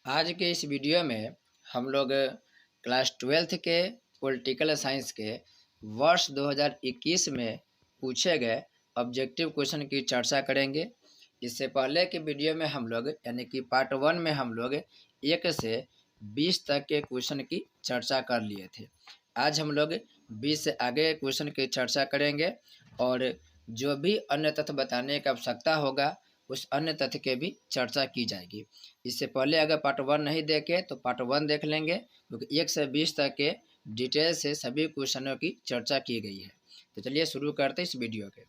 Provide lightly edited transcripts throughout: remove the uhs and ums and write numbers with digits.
आज के इस वीडियो में हम लोग क्लास 12th के पॉलिटिकल साइंस के वर्ष 2021 में पूछे गए ऑब्जेक्टिव क्वेश्चन की चर्चा करेंगे। इससे पहले के वीडियो में हम लोग यानी कि पार्ट 1 में हम लोग 1 से 20 तक के क्वेश्चन की चर्चा कर लिए थे। आज हम लोग 20 से आगे क्वेश्चन की चर्चा करेंगे और जो भी अन्य तथ्य बताने की आवश्यकता होगा उस अन्य तथ्य के भी चर्चा की जाएगी। इससे पहले अगर पार्ट 1 नहीं देखे तो पार्ट 1 देख लेंगे, क्योंकि 1 से 20 तक के डिटेल से सभी क्वेश्चनों की चर्चा की गई है। तो चलिए शुरू करते हैं इस वीडियो के।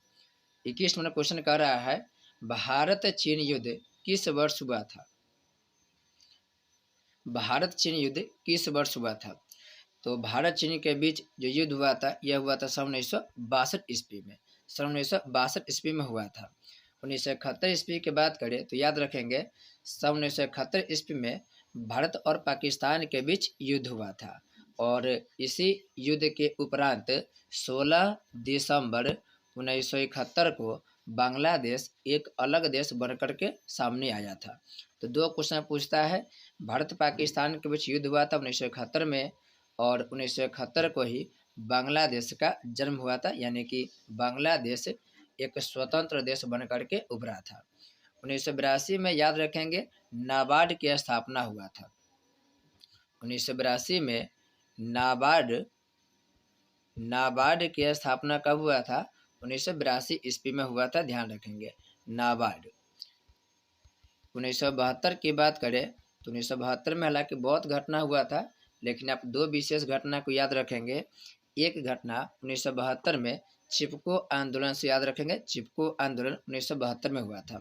21 नंबर क्वेश्चन कह रहा है, भारत चीन युद्ध किस वर्ष हुआ था? भारत चीन युद्ध किस वर्ष हुआ था? तो भारत चीन के बीच जो युद्ध हुआ था यह हुआ था सन 1962 ईस्वी में। सन 1962 ईस्वी में हुआ था। 1971 ईस्वी की बात करें तो याद रखेंगे सन 1971 ईस्वी में भारत और पाकिस्तान के बीच युद्ध हुआ था और इसी युद्ध के उपरांत 16 दिसंबर 1971 को बांग्लादेश एक अलग देश बनकर के सामने आया था। तो दो क्वेश्चन पूछता है, भारत पाकिस्तान के बीच युद्ध हुआ था 1971 में और 1971 को ही बांग्लादेश का जन्म हुआ था, यानी कि बांग्लादेश एक स्वतंत्र देश बनकर के उभरा था। 1982 में याद रखेंगे नाबार्ड की स्थापना हुआ था। 1982 में नाबार्ड की स्थापना कब हुआ था? 1982 ईस्वी में हुआ था, ध्यान रखेंगे नाबार्ड। 1972 की बात करें तो 1972 में हालांकि बहुत घटना हुआ था, लेकिन आप दो विशेष घटना को याद रखेंगे। एक घटना 1972 में चिपको आंदोलन से याद रखेंगे, चिपको आंदोलन 1972 में हुआ था।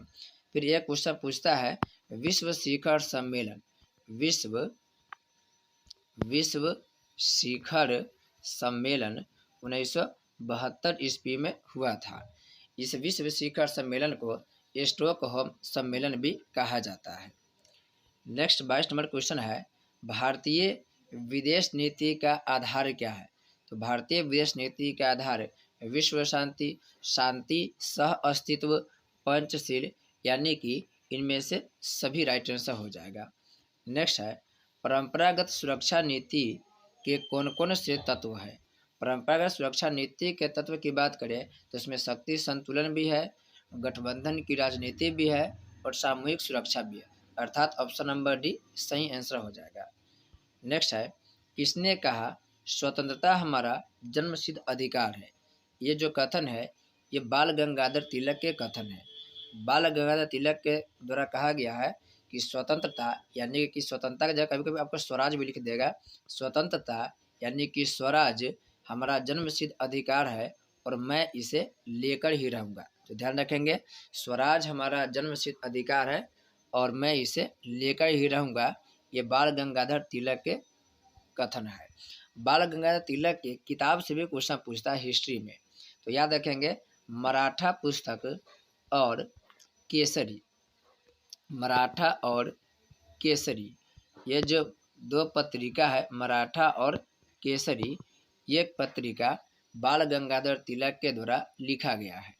फिर एक क्वेश्चन पूछता है, विश्व शिखर सम्मेलन विश्व शिखर सम्मेलन 1972 ईस्वी में हुआ था। इस विश्व शिखर सम्मेलन को स्टॉकहोम सम्मेलन भी कहा जाता है। नेक्स्ट 22 नंबर क्वेश्चन है, भारतीय विदेश नीति का आधार क्या है? तो भारतीय विदेश नीति का आधार विश्व शांति, शांति, सह अस्तित्व, पंचशील, यानी कि इनमें से सभी राइट आंसर हो जाएगा। नेक्स्ट है, परंपरागत सुरक्षा नीति के कौन कौन से तत्व है? परंपरागत सुरक्षा नीति के तत्व की बात करें तो इसमें शक्ति संतुलन भी है, गठबंधन की राजनीति भी है और सामूहिक सुरक्षा भी है, अर्थात ऑप्शन नंबर डी सही आंसर हो जाएगा। नेक्स्ट है, किसने कहा स्वतंत्रता हमारा जन्मसिद्ध अधिकार है? ये जो कथन है ये बाल गंगाधर तिलक के कथन है। बाल गंगाधर तिलक के द्वारा कहा गया है कि स्वतंत्रता यानी कि स्वतंत्रता की जगह कभी कभी आपको स्वराज भी लिख देगा। स्वतंत्रता यानी कि स्वराज हमारा जन्मसिद्ध अधिकार है और मैं इसे लेकर ही रहूँगा। तो ध्यान रखेंगे, स्वराज हमारा जन्मसिद्ध अधिकार है और मैं इसे लेकर ही रहूँगा, ये बाल गंगाधर तिलक के कथन है। बाल गंगाधर तिलक की किताब से भी क्वेश्चन पूछता है हिस्ट्री में। तो याद रखेंगे मराठा पुस्तक और केसरी, मराठा और केसरी, ये जो दो पत्रिका है मराठा और केसरी, ये पत्रिका बाल गंगाधर तिलक के द्वारा लिखा गया है।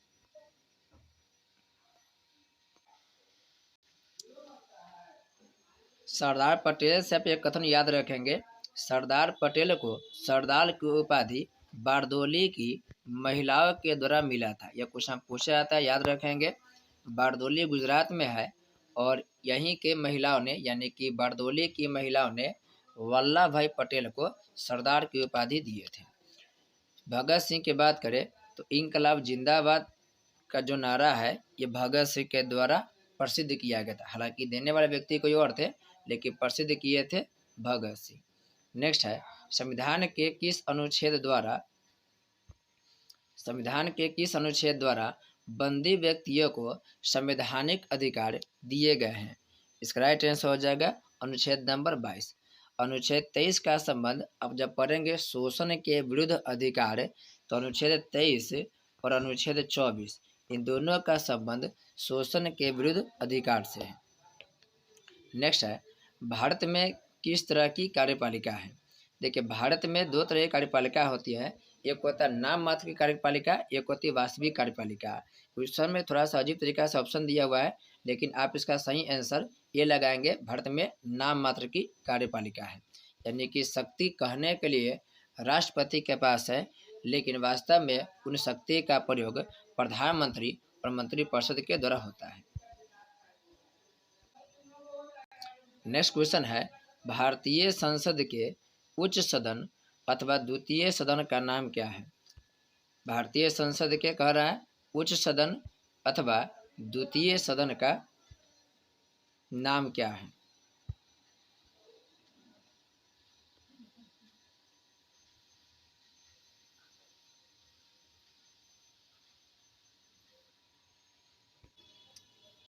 सरदार पटेल से आप एक कथन याद रखेंगे, सरदार पटेल को सरदार की उपाधि बारदोली की महिलाओं के द्वारा मिला था। यह क्वेश्चन पूछा जाता है, याद रखेंगे। बारदोली गुजरात में है और यहीं के महिलाओं ने यानी कि बारदोली की महिलाओं ने वल्लभ भाई पटेल को सरदार की उपाधि दिए थे। भगत सिंह की बात करें तो इनकलाब जिंदाबाद का जो नारा है ये भगत सिंह के द्वारा प्रसिद्ध किया गया था। हालांकि देने वाले व्यक्ति कोई और थे, लेकिन प्रसिद्ध किए थे भगत सिंह। नेक्स्ट है, संविधान के किस अनुच्छेद द्वारा बंदी व्यक्तियों को संवैधानिक अधिकार दिए गए हैं? इसका राइट आंसर हो जाएगा अनुच्छेद नंबर 22। अनुच्छेद 23 का संबंध अब जब पढ़ेंगे शोषण के विरुद्ध अधिकार, तो अनुच्छेद 23 और अनुच्छेद 24 इन दोनों का संबंध शोषण के विरुद्ध अधिकार से है। नेक्स्ट है, भारत में किस तरह की कार्यपालिका है? देखिए भारत में दो तरह की कार्यपालिका होती है, एक होता है नाम मात्र की कार्यपालिका, एक होती है वास्तविक कार्यपालिका। क्वेश्चन में थोड़ा सा अजीब तरीका से ऑप्शन दिया हुआ है, लेकिन आप इसका सही आंसर ये लगाएंगे भारत में नाम मात्र की कार्यपालिका है, यानी कि शक्ति कहने के लिए राष्ट्रपति के पास है, लेकिन वास्तव में उन शक्ति का प्रयोग प्रधानमंत्री और मंत्रिपरिषद के द्वारा होता है। नेक्स्ट क्वेश्चन है, भारतीय संसद के उच्च सदन अथवा द्वितीय सदन का नाम क्या है? भारतीय संसद के कह रहा है उच्च सदन अथवा द्वितीय सदन का नाम क्या है?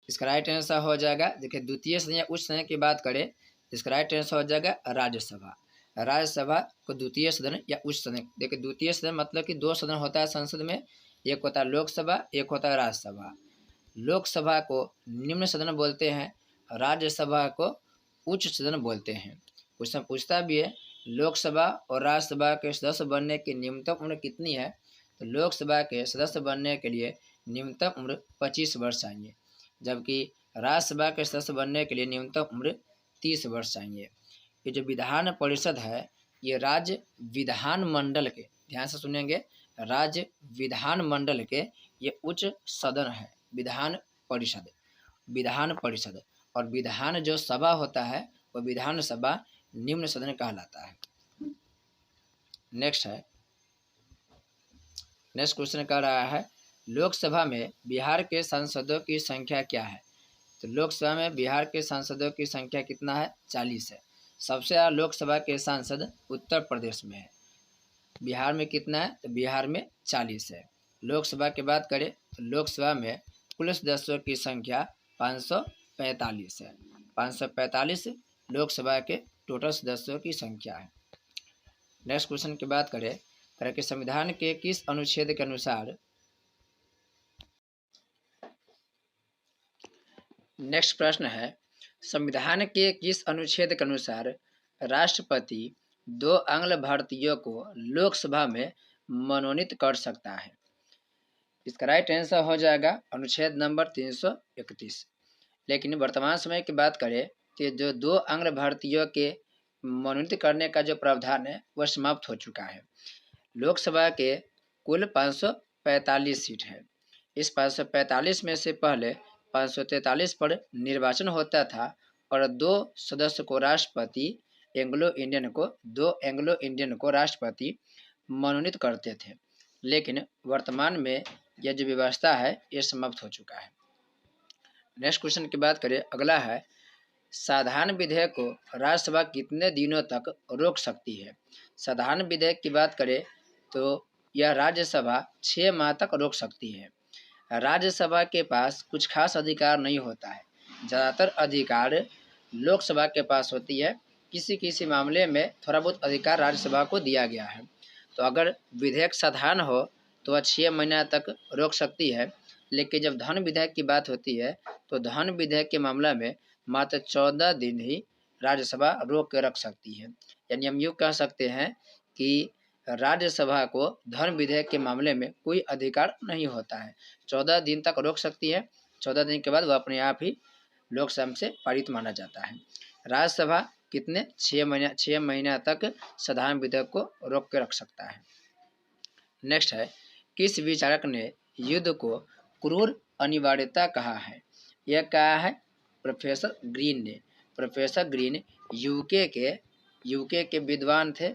इसका राइट आंसर हो जाएगा, देखिए द्वितीय सदन या उच्च सदन की बात करें, इसका राइट आंसर हो जाएगा राज्यसभा। राज्यसभा को द्वितीय सदन या उच्च सदन, देखिए द्वितीय सदन मतलब कि दो सदन होता है संसद में, एक होता है लोकसभा, एक होता है राज्यसभा। लोकसभा को निम्न सदन बोलते हैं, राज्यसभा को उच्च सदन बोलते हैं। क्वेश्चन पूछता भी है लोकसभा और राज्यसभा के सदस्य बनने की न्यूनतम उम्र कितनी है? तो लोकसभा के सदस्य बनने के लिए न्यूनतम उम्र 25 वर्ष चाहिए, जबकि राज्यसभा के सदस्य बनने के लिए न्यूनतम उम्र 30 वर्ष चाहिए। ये जो विधान परिषद है ये राज्य विधान मंडल के, ध्यान से सुनेंगे, राज्य विधान मंडल के ये उच्च सदन है, विधान परिषद। विधान परिषद और विधान जो सभा होता है वह विधान सभा निम्न सदन कहलाता है। नेक्स्ट क्वेश्चन कह रहा है लोकसभा में बिहार के सांसदों की संख्या क्या है? तो लोकसभा में बिहार के सांसदों की संख्या कितना है? 40 है। सबसे ज़्यादा लोकसभा के सांसद उत्तर प्रदेश में है। बिहार में कितना है? तो बिहार में 40 है। लोकसभा की बात करें तो लोकसभा में कुल सदस्यों की संख्या 545 है। 545 लोकसभा के टोटल सदस्यों की संख्या है। नेक्स्ट क्वेश्चन की बात करें कि संविधान के किस अनुच्छेद के अनुसार, नेक्स्ट प्रश्न है संविधान के किस अनुच्छेद के अनुसार राष्ट्रपति 2 आंग्ल भारतीयों को लोकसभा में मनोनीत कर सकता है? इसका राइट आंसर हो जाएगा अनुच्छेद नंबर 331। लेकिन वर्तमान समय की बात करें तो जो 2 आंग्ल भारतीयों के मनोनीत करने का जो प्रावधान है वह समाप्त हो चुका है। लोकसभा के कुल 545 सीट है। इस 545 में से पहले 543 पर निर्वाचन होता था और 2 सदस्य को राष्ट्रपति एंग्लो इंडियन को राष्ट्रपति मनोनीत करते थे। लेकिन वर्तमान में यह जो व्यवस्था है ये समाप्त हो चुका है। नेक्स्ट क्वेश्चन की बात करें, अगला है साधारण विधेयक को राज्यसभा कितने दिनों तक रोक सकती है? साधारण विधेयक की बात करें तो यह राज्यसभा 6 माह तक रोक सकती है। राज्यसभा के पास कुछ खास अधिकार नहीं होता है, ज़्यादातर अधिकार लोकसभा के पास होती है। किसी किसी मामले में थोड़ा बहुत अधिकार राज्यसभा को दिया गया है। तो अगर विधेयक साधारण हो तो वह 6 महीना तक रोक सकती है, लेकिन जब धन विधेयक की बात होती है तो धन विधेयक के मामला में मात्र 14 दिन ही राज्यसभा रोक के रख सकती है। यानी हम यूँ कह सकते हैं कि राज्यसभा को धन विधेयक के मामले में कोई अधिकार नहीं होता है। 14 दिन तक रोक सकती है, 14 दिन के बाद वह अपने आप ही लोकसभा से पारित माना जाता है। राज्यसभा कितने 6 महीना तक साधारण विधेयक को रोक के रख सकता है। नेक्स्ट है किस विचारक ने युद्ध को क्रूर अनिवार्यता कहा है? यह कहा है प्रोफेसर ग्रीन ने। प्रोफेसर ग्रीन यूके के विद्वान थे।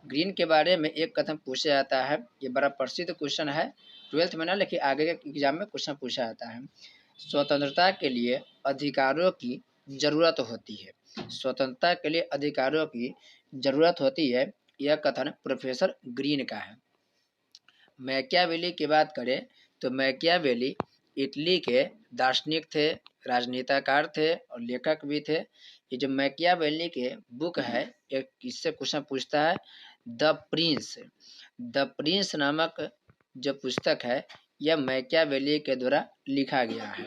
ग्रीन के बारे में एक कथन पूछा जाता है, ये बड़ा प्रसिद्ध क्वेश्चन है, 12th में ना लेकिन आगे के एग्जाम में क्वेश्चन पूछा जाता है। स्वतंत्रता के लिए अधिकारों की जरूरत होती है। स्वतंत्रता के लिए अधिकारों की जरूरत होती है, यह कथन प्रोफेसर ग्रीन का है। मैकियावेली की बात करें तो मैकियावेली इटली के दार्शनिक थे, राजनीतिकार थे और लेखक भी थे। ये जो मैकियावेली के बुक है एक इससे क्वेश्चन पूछता है द प्रिंस नामक जो पुस्तक है यह मैकियावेली के द्वारा लिखा गया है।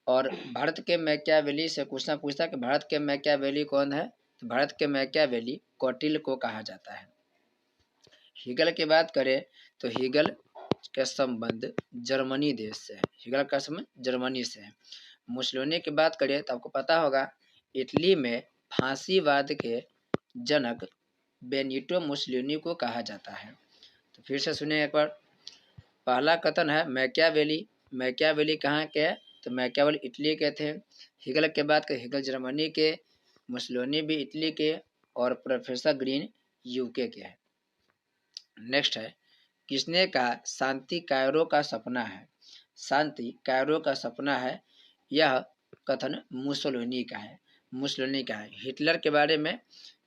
और भारत के मैकियावेली से क्वेश्चन पूछता है कि भारत के मैकियावेली कौन है? तो भारत के मैकियावेली कौटिल्य को कहा जाता है। हीगल की बात करें तो हीगल का संबंध जर्मनी देश से है। हीगल का संबंध जर्मनी से है। मुसोलिनी की बात करें तो आपको पता होगा इटली में फांसीवाद के जनक बेनिटो मुसोलिनी को कहा जाता है। तो फिर से सुनिए एक बार। पहला कथन है मैकियावेली। मैकियावेली कहाँ के है? तो मैकियावेली इटली के थे। हिगल के बाद हिगल जर्मनी के, मुसोलिनी भी इटली के और प्रोफेसर ग्रीन यूके के हैं। नेक्स्ट है किसने कहा शांति कायरो का सपना है? शांति कायरो का सपना है, यह कथन मुसोलिनी का है। मुसोलिनी का है। हिटलर के बारे में,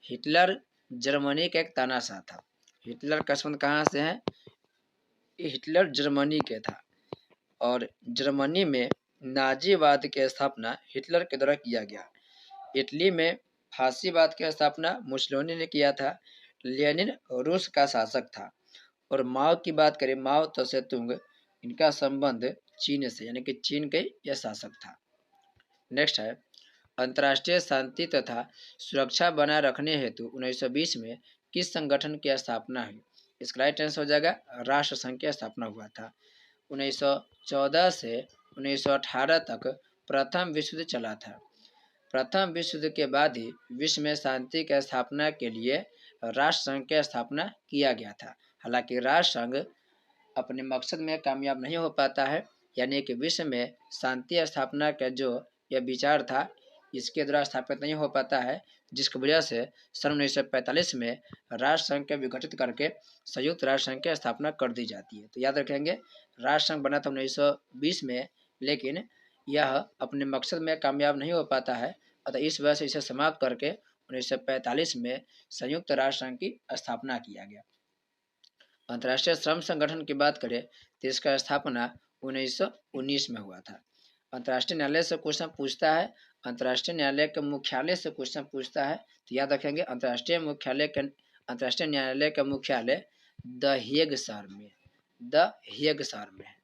हिटलर जर्मनी का एक तानाशाह था। हिटलर का संबंध कहाँ से है? हिटलर जर्मनी के था और जर्मनी में नाजीवाद की स्थापना हिटलर के द्वारा किया गया। इटली में फांसीवाद की स्थापना मुसोलिनी ने किया था। लेनिन रूस का शासक था। और माओ की बात करें, माओ त्से-तुंग, इनका संबंध चीन से, यानी कि चीन के यह शासक था। नेक्स्ट है अंतर्राष्ट्रीय शांति तथा सुरक्षा बनाए रखने हेतु 1920 में किस संगठन की स्थापना हुई? इसका राइट आंसर हो जाएगा राष्ट्र संघ की स्थापना हुआ था। 1914 से 1918 तक प्रथम विश्व युद्ध चला था। प्रथम विश्व युद्ध के बाद ही विश्व में शांति की स्थापना के लिए राष्ट्र संघ की स्थापना किया गया था। हालांकि राष्ट्र संघ अपने मकसद में कामयाब नहीं हो पाता है, यानी कि विश्व में शांति स्थापना का जो यह विचार था इसके द्वारा स्थापित नहीं हो पाता है, जिसकी वजह से सन 1945 में राष्ट्र संघ के विघटित करके संयुक्त राष्ट्र संघ की स्थापना कर दी जाती है। तो याद रखेंगे राष्ट्र संघ बना था 1920 में, लेकिन यह अपने मकसद में कामयाब नहीं हो पाता है, अतः इस वजह से इसे समाप्त करके 1945 में संयुक्त राष्ट्र संघ की स्थापना किया गया। अंतर्राष्ट्रीय श्रम संगठन की बात करें तो इसका स्थापना 1919 में हुआ था। अंतर्राष्ट्रीय न्यायालय से क्वेश्चन पूछता है, अंतर्राष्ट्रीय न्यायालय के मुख्यालय से क्वेश्चन पूछता है, तो याद रखेंगे अंतर्राष्ट्रीय न्यायालय का मुख्यालय द हेग शहर में, द हेग शहर में है।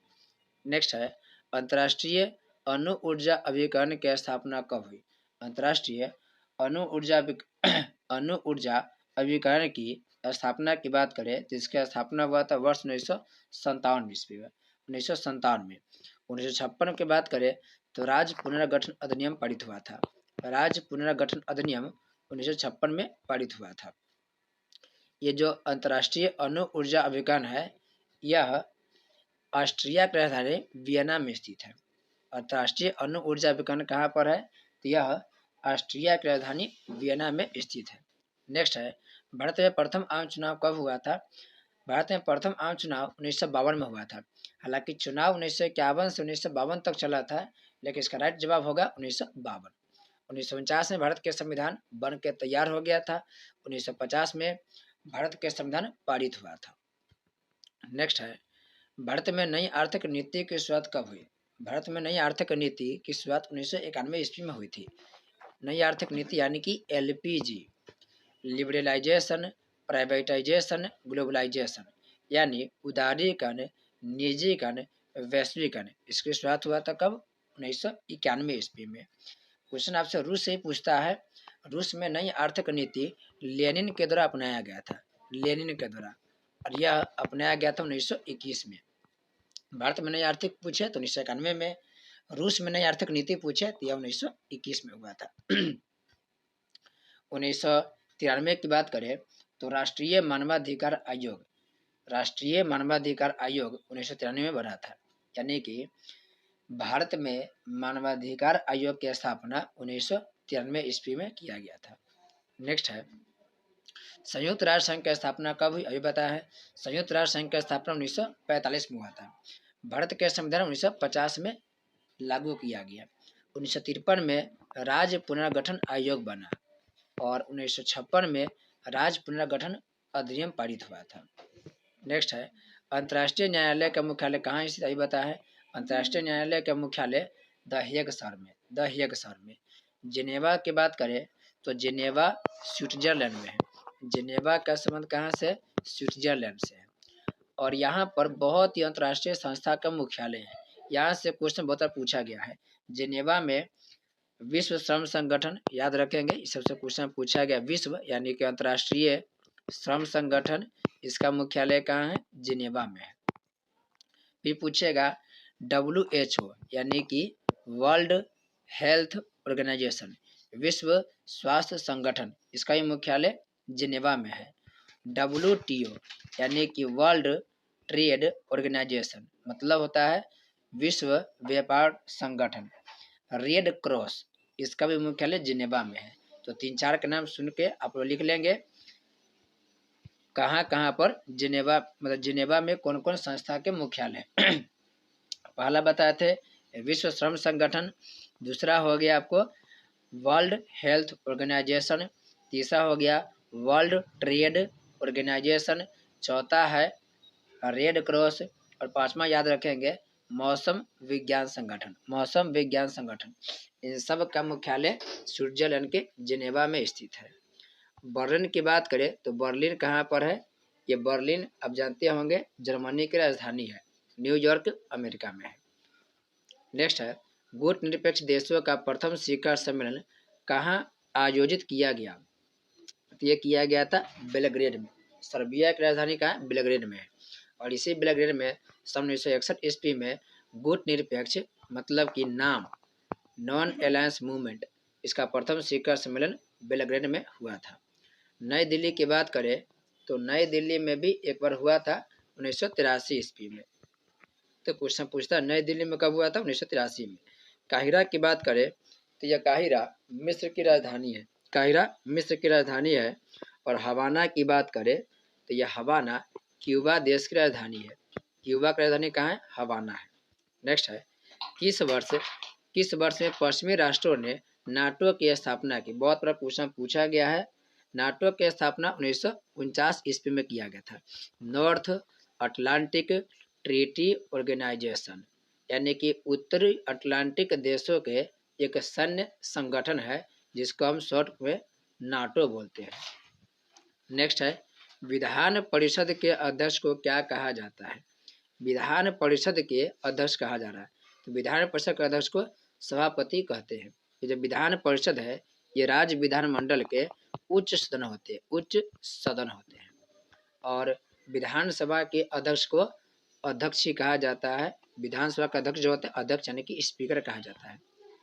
नेक्स्ट है अंतर्राष्ट्रीय अणु ऊर्जा अभिकरण की स्थापना कब हुई? अंतर्राष्ट्रीय अणु ऊर्जा अभिकरण की स्थापना की बात करें तो इसकी स्थापना हुआ था वर्ष 1957 ईस्वी में, 1957 में। 1956 की बात करें तो राज्य पुनर्गठन अधिनियम पारित हुआ था। राज्य पुनर्गठन अधिनियम 1956 में पारित हुआ था। ये जो अंतर्राष्ट्रीय अणु ऊर्जा अभिकरण है यह ऑस्ट्रिया की राजधानी वियना में स्थित है। अंतर्राष्ट्रीय अणु ऊर्जा अभिकरण कहाँ पर है? तो यह ऑस्ट्रिया की राजधानी वियना में स्थित है। नेक्स्ट है भारत में प्रथम आम चुनाव कब हुआ था? भारत में प्रथम आम चुनाव 1952 में हुआ था। हालांकि चुनाव 1951 से 1952 तक चला था, लेकिन इसका राइट जवाब होगा 1952। 1949 में भारत के संविधान बन के तैयार हो गया था। 1950 में भारत के संविधान पारित हुआ था। नेक्स्ट है भारत में नई आर्थिक नीति की शुरुआत कब हुई? भारत में नई आर्थिक नीति की शुरुआत 1991 ईस्वी में हुई थी। नई आर्थिक नीति यानी कि LPG, लिबरलाइजेशन, प्राइवेटाइजेशन, ग्लोबलाइजेशन, यानी उदारीकरण, निजीकरण, वैश्वीकरण, इसकी शुरुआत हुआ था कब? 1991 ईस्वी में। क्वेश्चन आपसे रूस से ही पूछता है। रूस में नई आर्थिक नीति लेनिन के द्वारा अपनाया गया था, लेनिन के द्वारा, और यह अपनाया गया था 1921 में। भारत में नई आर्थिक पूछे तो 1991 में, रूस में नई आर्थिक नीति पूछे तो यह 1921 में हुआ था। 1993 की बात करें तो राष्ट्रीय मानवाधिकार आयोग, राष्ट्रीय मानवाधिकार आयोग 1993 में बना था, यानी कि भारत में मानवाधिकार आयोग की स्थापना 1993 ईस्वी में किया गया था। नेक्स्ट है संयुक्त राष्ट्र संघ की स्थापना कब हुई? अभी बताया है। संयुक्त राष्ट्र संघ की स्थापना 1945 में हुआ था। भारत के संविधान 1950 में लागू किया गया। 1953 में राज्य पुनर्गठन आयोग बना और 1956 में राज्य पुनर्गठन अधिनियम पारित हुआ था। नेक्स्ट है अंतर्राष्ट्रीय न्यायालय का मुख्यालय कहाँ स्थित? अभी बताया है। अंतर्राष्ट्रीय न्यायालय का मुख्यालय द हेग शहर में, द हेग शहर में। जिनेवा की बात करें तो जिनेवा स्विट्जरलैंड में है। जिनेवा का संबंध कहाँ से? स्विट्जरलैंड से है। और यहाँ पर बहुत ही अंतर्राष्ट्रीय संस्था का मुख्यालय है। यहाँ से क्वेश्चन बहुत बार पूछा गया है। जिनेवा में विश्व श्रम संगठन, याद रखेंगे इस सबसे क्वेश्चन पूछा गया। विश्व यानी कि अंतर्राष्ट्रीय श्रम संगठन, इसका मुख्यालय कहाँ है? जिनेवा में है। फिर पूछेगा WHO यानी कि वर्ल्ड हेल्थ ऑर्गेनाइजेशन, विश्व स्वास्थ्य संगठन, इसका भी मुख्यालय जिनेवा में है। WTO यानी कि वर्ल्ड ट्रेड ऑर्गेनाइजेशन, मतलब होता है विश्व व्यापार संगठन। रेड क्रॉस, इसका भी मुख्यालय जिनेवा में है। तो 3-4 के नाम सुन के आप लोग लिख लेंगे कहाँ कहाँ पर जिनेवा, मतलब जिनेवा में कौन कौन संस्था के मुख्यालय। पहला बताए थे विश्व श्रम संगठन, दूसरा हो गया आपको वर्ल्ड हेल्थ ऑर्गेनाइजेशन, तीसरा हो गया वर्ल्ड ट्रेड ऑर्गेनाइजेशन, चौथा है रेड क्रॉस, और पांचवा याद रखेंगे मौसम विज्ञान संगठन, मौसम विज्ञान संगठन। इन सब का मुख्यालय स्विट्जरलैंड के जिनेवा में स्थित है। बर्लिन की बात करें तो बर्लिन कहाँ पर है? ये बर्लिन आप जानते होंगे जर्मनी की राजधानी है, न्यूयॉर्क अमेरिका में है। नेक्स्ट है गुट निरपेक्ष देशों का प्रथम शिखर सम्मेलन कहाँ आयोजित किया गया? तो ये किया गया था बेलग्रेड में। सर्बिया की राजधानी कहाँ है? बेलग्रेड में है। और इसी बेलग्रेड में सन 1961 ईस्वी में गुट निरपेक्ष मतलब कि नाम नॉन अलायंस मूवमेंट, इसका प्रथम शिखर सम्मेलन बेलग्रेड में हुआ था। नई दिल्ली की बात करें तो नई दिल्ली में भी एक बार हुआ था 1983 ईस्वी में। तो क्वेश्चन पूछता है नई दिल्ली में कब हुआ था? 1983 में। काहिरा की बात करें तो यह काहिरा मिस्र की राजधानी है, काहिरा मिस्र की राजधानी है। और हवाना की बात करें तो यह हवाना क्यूबा देश की राजधानी है, क्यूबा की राजधानी कहाँ है? हवाना है। नेक्स्ट है किस वर्ष में पश्चिमी राष्ट्रों ने नाटो की स्थापना की? बहुत बड़ा क्वेश्चन पूछा गया है। नाटो की स्थापना 1949 ईस्वी में किया गया था। नॉर्थ अटलांटिक ट्रीटी ऑर्गेनाइजेशन यानी कि उत्तरी अटलांटिक देशों के एक सैन्य संगठन है जिसको हम शॉर्ट में नाटो बोलते हैं। नेक्स्ट है विधान परिषद के अध्यक्ष को क्या कहा जाता है? विधान परिषद के अध्यक्ष कहा जा रहा है तो विधान परिषद के अध्यक्ष को सभापति कहते हैं। ये जो विधान परिषद है ये राज्य विधानमंडल के उच्च सदन होते हैं, उच्च सदन होते हैं। और विधानसभा के अध्यक्ष को अध्यक्ष ही कहा जाता है। विधानसभा का अध्यक्ष जो होता है अध्यक्ष यानी कि स्पीकर कहा जाता है।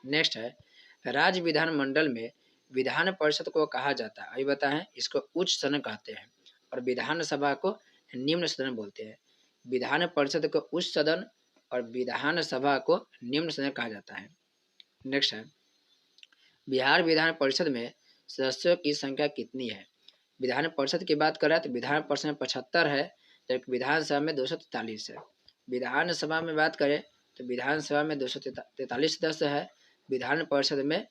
नेक्स्ट है राज्य विधानमंडल में विधान परिषद को कहा जाता है, अभी बताएं, इसको उच्च सदन कहते हैं और विधानसभा को निम्न सदन बोलते हैं। विधान परिषद को उच्च सदन और विधानसभा को निम्न सदन कहा जाता है। नेक्स्ट है बिहार विधान परिषद में सदस्यों की संख्या कितनी है? विधान परिषद की बात करें तो विधान परिषद में 75 है, जबकि विधानसभा में 243 है। विधानसभा में बात करें तो विधानसभा में 243 सदस्य है, विधान परिषद में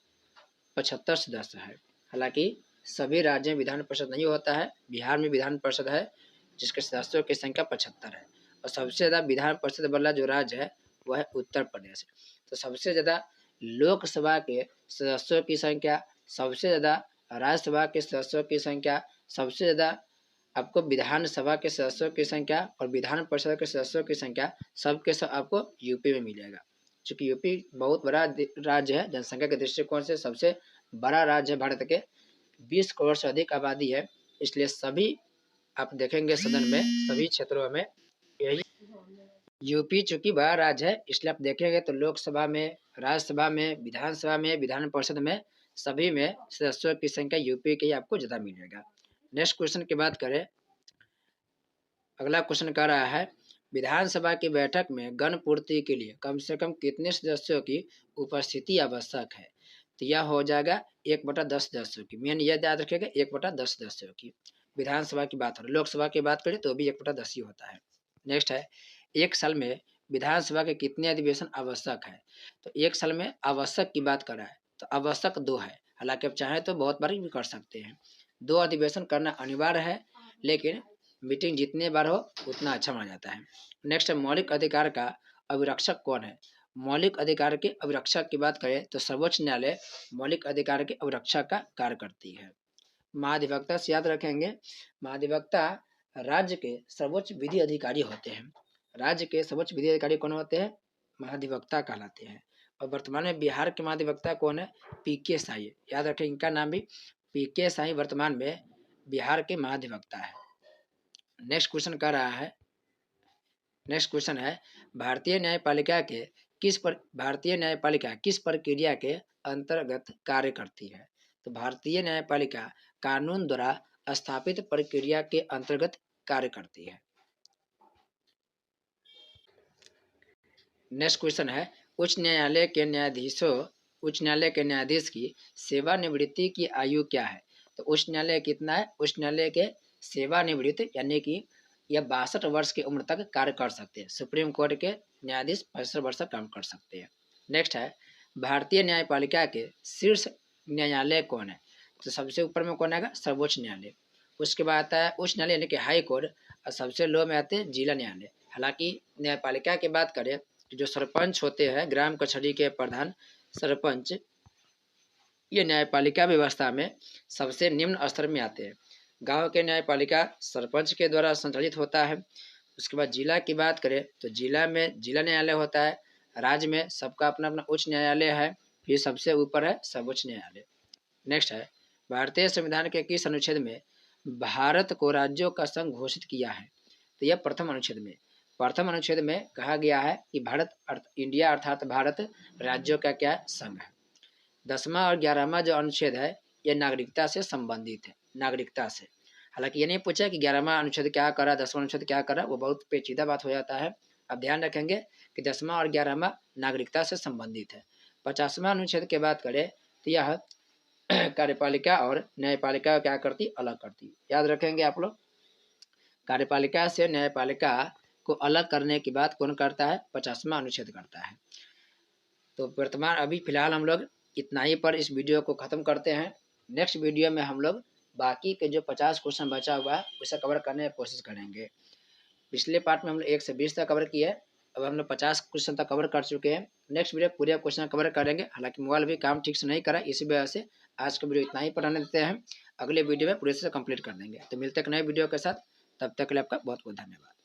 75 सदस्य है। हालांकि सभी राज्यों में विधान परिषद नहीं होता है, बिहार में विधान परिषद है जिसके सदस्यों की संख्या 75 है। और सबसे ज़्यादा विधान परिषद वाला जो राज्य है वह है उत्तर प्रदेश। तो सबसे ज़्यादा लोकसभा के सदस्यों की संख्या, सबसे ज़्यादा राज्यसभा के सदस्यों की संख्या, सबसे ज़्यादा आपको विधानसभा के सदस्यों की संख्या और विधान परिषद के सदस्यों की संख्या सबके सब आपको यूपी में मिलेगा। चूँकि यूपी बहुत बड़ा राज्य है, जनसंख्या के दृष्टिकोण से सबसे बड़ा राज्य है भारत के, 20 करोड़ से अधिक आबादी है, इसलिए सभी आप देखेंगे सदन में सभी क्षेत्रों में यही यूपी चूँकि बड़ा राज्य है इसलिए आप देखेंगे तो लोकसभा में, राज्यसभा में, विधानसभा में, विधान परिषद में सभी में सदस्यों की संख्या यूपी के ही आपको ज़्यादा मिलेगा। नेक्स्ट क्वेश्चन की बात करें, अगला क्वेश्चन कह रहा है विधानसभा की बैठक में गण पूर्ति के लिए कम से कम कितने सदस्यों की उपस्थिति आवश्यक है? तो यह हो जाएगा 1/10 सदस्यों की। मेन यह याद रखिएगा 1/10 सदस्यों की। विधानसभा की बात हो, लोकसभा की बात करें तो भी 1/10 ही होता है। नेक्स्ट है एक साल में विधानसभा के कितने अधिवेशन आवश्यक है? तो एक साल में आवश्यक की बात कर रहा है तो आवश्यक 2 है, हालांकि आप चाहें तो बहुत बार भी कर सकते हैं। 2 अधिवेशन करना अनिवार्य है, लेकिन मीटिंग जितने बार हो उतना अच्छा माना जाता है। नेक्स्ट है मौलिक अधिकार का अभिरक्षक कौन है? मौलिक अधिकार के अभिरक्षक की बात करें तो सर्वोच्च न्यायालय मौलिक अधिकार के अभिरक्षक का कार्य करती है। महाधिवक्ता से याद रखेंगे, महाधिवक्ता राज्य के सर्वोच्च विधि अधिकारी होते हैं। राज्य के सर्वोच्च विधि अधिकारी कौन होते हैं? महाधिवक्ता कहलाते हैं। और वर्तमान में बिहार के महाधिवक्ता कौन है? PK साही, याद रखें इनका नाम भी। PK साही वर्तमान में बिहार के महाधिवक्ता है। नेक्स्ट क्वेश्चन कर रहा है, नेक्स्ट क्वेश्चन है भारतीय न्यायपालिका के भारतीय न्यायपालिका किस प्रक्रिया के अंतर्गत कार्य करती है? तो भारतीय न्यायपालिका कानून द्वारा स्थापित प्रक्रिया के अंतर्गत कार्य करती है। नेक्स्ट क्वेश्चन है, उच्च न्यायालय के न्यायाधीश की सेवानिवृत्ति की आयु क्या है? तो उच्च न्यायालय कितना है? उच्च न्यायालय के सेवानिवृत्त यानी कि यह 62 वर्ष की उम्र तक कार्य कर सकते हैं। सुप्रीम कोर्ट के न्यायाधीश 65 वर्ष तक काम कर सकते हैं। नेक्स्ट है, भारतीय न्यायपालिका के शीर्ष न्यायालय कौन है? तो सबसे ऊपर में कौन आएगा? सर्वोच्च न्यायालय। उसके बाद आता है उच्च न्यायालय यानी कि हाई कोर्ट, और सबसे लो में आते हैं जिला न्यायालय। हालांकि न्यायपालिका की बात करें तो जो सरपंच होते हैं, ग्राम कचहरी के प्रधान सरपंच, ये न्यायपालिका व्यवस्था में सबसे निम्न स्तर में आते हैं। गांव के न्यायपालिका सरपंच के द्वारा संचालित होता है। उसके बाद जिला की बात करें तो जिला में जिला न्यायालय होता है। राज्य में सबका अपना अपना उच्च न्यायालय है। फिर सबसे ऊपर है सर्वोच्च न्यायालय। नेक्स्ट है, भारतीय संविधान के किस अनुच्छेद में भारत को राज्यों का संघ घोषित किया है? तो यह प्रथम अनुच्छेद में। प्रथम अनुच्छेद में कहा गया है कि इंडिया अर्थात भारत राज्यों का क्या संघ है। 10वां और 11वां जो अनुच्छेद है यह नागरिकता से संबंधित है, नागरिकता से। हालांकि ये नहीं पूछा कि 11वां अनुच्छेद क्या करा, 10वां अनुच्छेद क्या करा, वो बहुत पेचीदा बात हो जाता है। अब ध्यान रखेंगे कि 10वां और 11वां नागरिकता से संबंधित है। 50वां अनुच्छेद की बात करें तो यह कार्यपालिका और न्यायपालिका क्या करती? अलग करती। याद रखेंगे आप लोग, कार्यपालिका से न्यायपालिका को अलग करने की बात कौन करता है? 50वां अनुच्छेद करता है। तो वर्तमान अभी फिलहाल हम लोग इतना ही पर इस वीडियो को ख़त्म करते हैं। नेक्स्ट वीडियो में हम लोग बाकी के जो 50 क्वेश्चन बचा हुआ है उसे कवर करने की कोशिश करेंगे। पिछले पार्ट में हम लोग 1 से 20 तक कवर किए, अब हम लोग 50 क्वेश्चन तक कवर कर चुके हैं। नेक्स्ट वीडियो पूरे क्वेश्चन कवर करेंगे। हालांकि मोबाइल भी काम ठीक से नहीं करा, इसी वजह से आज का वीडियो इतना ही पर रहने देते हैं। अगले वीडियो में पूरे से कंप्लीट कर देंगे। तो मिलते हैं नए वीडियो के साथ, तब तक के लिए आपका बहुत बहुत धन्यवाद।